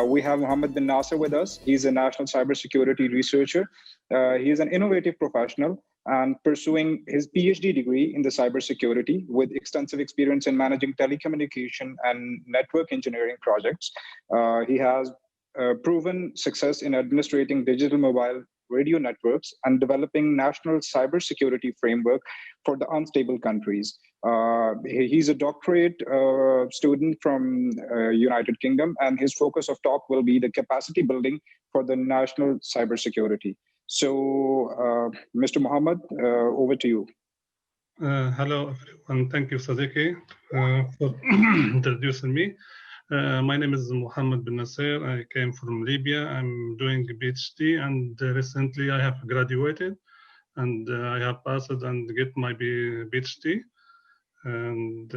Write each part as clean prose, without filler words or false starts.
We have Mohamed bin Naseir with us. He's a national cybersecurity researcher. He is an innovative professional and pursuing his PhD degree in the cybersecurity with extensive experience in managing telecommunication and network engineering projects. He has proven success in administrating digital mobile radio networks and developing national cybersecurity framework for the unstable countries. He's a doctorate student from United Kingdom, and his focus of talk will be the capacity building for the national cybersecurity. So, Mr. Mohammed, over to you. Hello, everyone. Thank you, Sadiqi, for introducing me. My name is Mohamed bin Naseir. I came from Libya. I'm doing a PhD, and recently I have graduated, and I have passed and get my PhD. And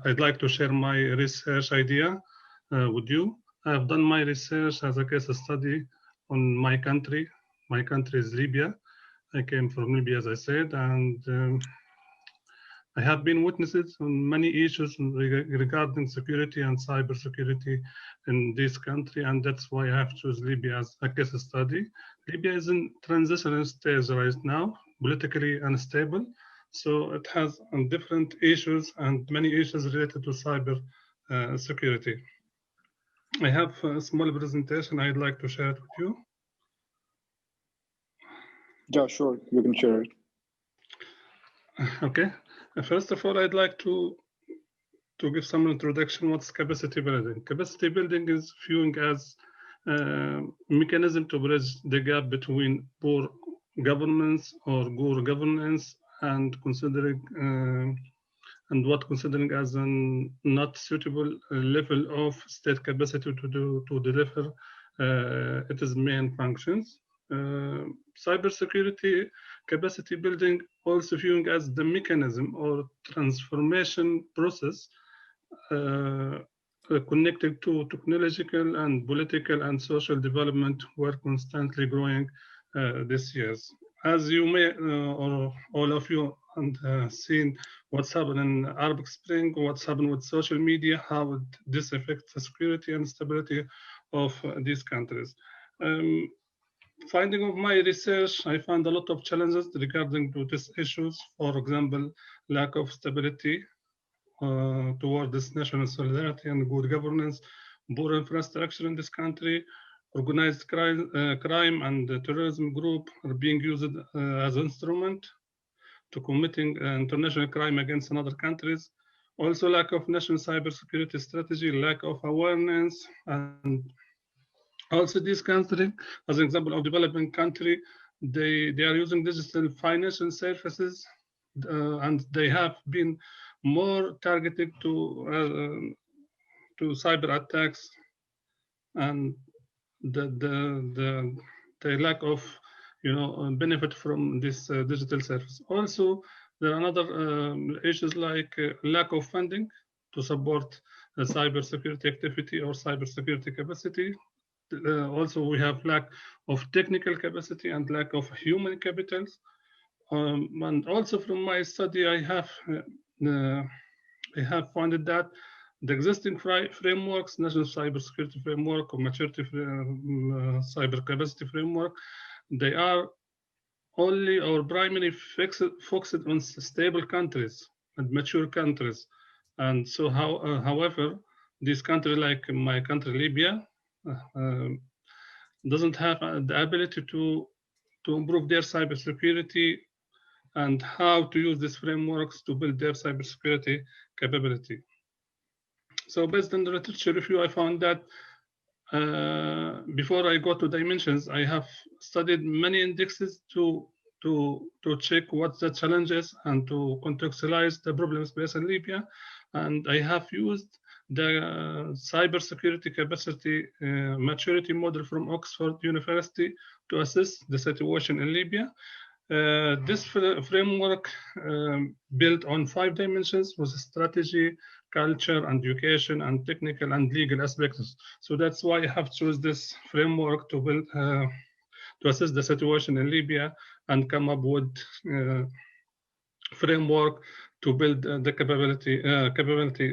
I'd like to share my research idea with you. I've done my research as a case study on my country. My country is Libya. I came from Libya, as I said, and I have been witnesses on many issues regarding security and cybersecurity in this country, and that's why I have chosen Libya as a case study. Libya is in transitional stage right now, politically unstable, so it has different issues and many issues related to cyber security. I have a small presentation I'd like to share with you. Yeah, sure, you can share it. Okay. First of all, I'd like to give some introduction. What's capacity building? Capacity building is viewing as a mechanism to bridge the gap between poor governments or poor governance and considering as a not suitable level of state capacity to deliver its main functions. Cybersecurity capacity building also viewing as the mechanism or transformation process connected to technological and political and social development were constantly growing these years. As you may, or all of you seen what's happened in Arab Spring, what's happened with social media, how this affects the security and stability of these countries. Finding of my research, I found a lot of challenges regarding to these issues. For example, lack of stability toward this national solidarity and good governance, poor infrastructure in this country, organized crime and terrorism group are being used as instrument to committing international crime against other countries. Also, lack of national cybersecurity strategy, lack of awareness, and also this country, as an example of developing country, they are using digital financial services, and they have been more targeted to cyber attacks, and the lack of benefit from this digital service. Also, there are other issues like lack of funding to support cybersecurity activity or cybersecurity capacity. Also, we have lack of technical capacity and lack of human capitals. And also from my study, I have found that the existing frameworks, national cybersecurity framework or maturity cyber capacity framework, they are only or primarily focused on stable countries and mature countries. And so, however, this country, like my country, Libya, doesn't have the ability to improve their cybersecurity and how to use these frameworks to build their cybersecurity capability. So based on the literature review, I found that before I go to dimensions, I have studied many indexes to check what the challenges and to contextualize the problems based in Libya. And I have used the cybersecurity capacity maturity model from Oxford University to assess the situation in Libya. This framework built on 5 dimensions was strategy, culture, and education, and technical and legal aspects. So that's why I have chosen this framework to build to assess the situation in Libya and come up with framework to build the capability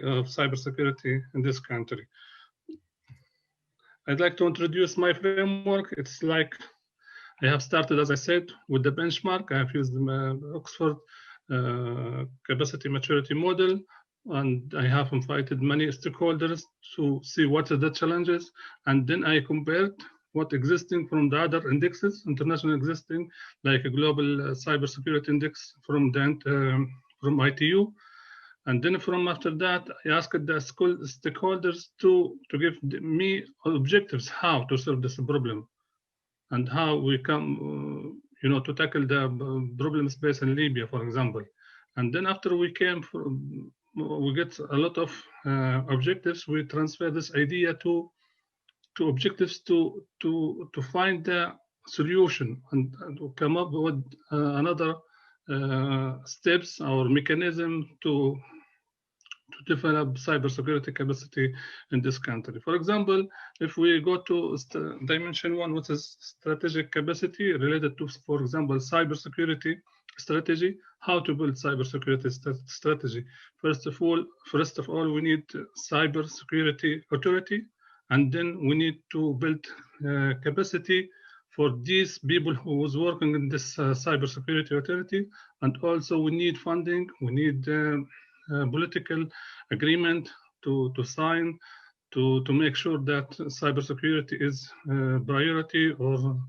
of cybersecurity in this country. I'd like to introduce my framework. It's like I have started, as I said, with the benchmark. I have used the Oxford capacity maturity model, and I have invited many stakeholders to see what are the challenges, and then I compared what existing from the other indexes, international existing, like a global cybersecurity index from from ITU. And then from after that, I asked the school stakeholders to give me objectives how to solve this problem and how we come, to tackle the problem space in Libya, for example. And then after we get a lot of objectives, we transfer this idea to objectives to find the solution and to come up with another steps or mechanism to develop cybersecurity capacity in this country. For example, if we go to dimension 1, which is strategic capacity related to, for example, cybersecurity strategy, how to build cybersecurity strategy. First of all, we need cybersecurity authority, and then we need to build capacity for these people who was working in this cybersecurity authority, and also we need funding, we need political agreement to sign to make sure that cybersecurity is priority or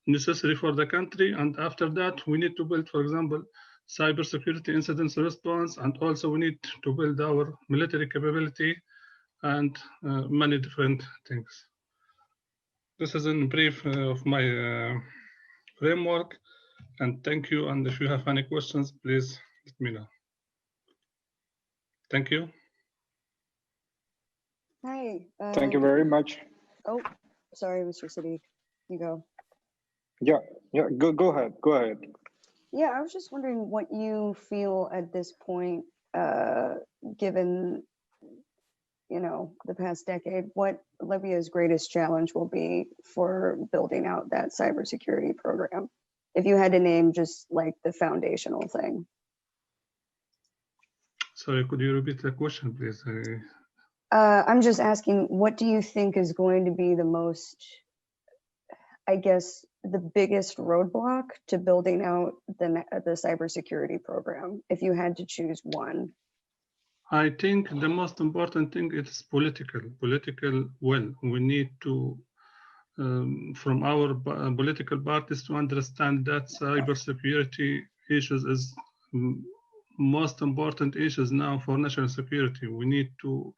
necessary for the country. And after that, we need to build, for example, cybersecurity incident response, and also we need to build our military capability and many different things. This is in brief of my framework, and thank you. And if you have any questions, please let me know. Thank you. Hi. Thank you very much. Oh, sorry, Mr. Siddiq. You go. Yeah, go ahead. Yeah, I was just wondering what you feel at this point, given, the past decade, what Libya's greatest challenge will be for building out that cybersecurity program, if you had to name just like the foundational thing. Sorry, could you repeat the question, please? I'm just asking, what do you think is going to be the most, I guess, the biggest roadblock to building out the cybersecurity program, if you had to choose one? I think the most important thing is political will. We need to, from our political parties, to understand that cybersecurity issues is most important issues now for national security. We need to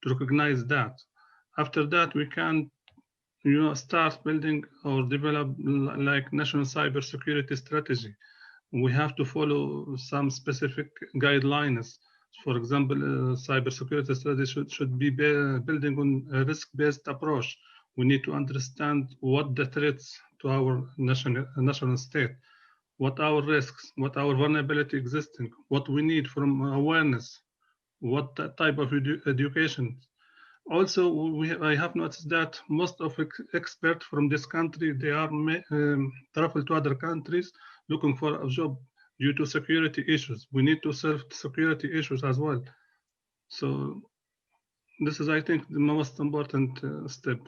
recognize that. After that, we can, start building or develop like national cybersecurity strategy. We have to follow some specific guidelines. For example, cybersecurity strategy should be building on a risk-based approach. We need to understand what the threats to our national state, what our risks, what our vulnerability existing, what we need from awareness, what type of education. Also, I have noticed that most of experts from this country, they are travel to other countries looking for a job due to security issues. We need to solve security issues as well. So this is, I think, the most important step.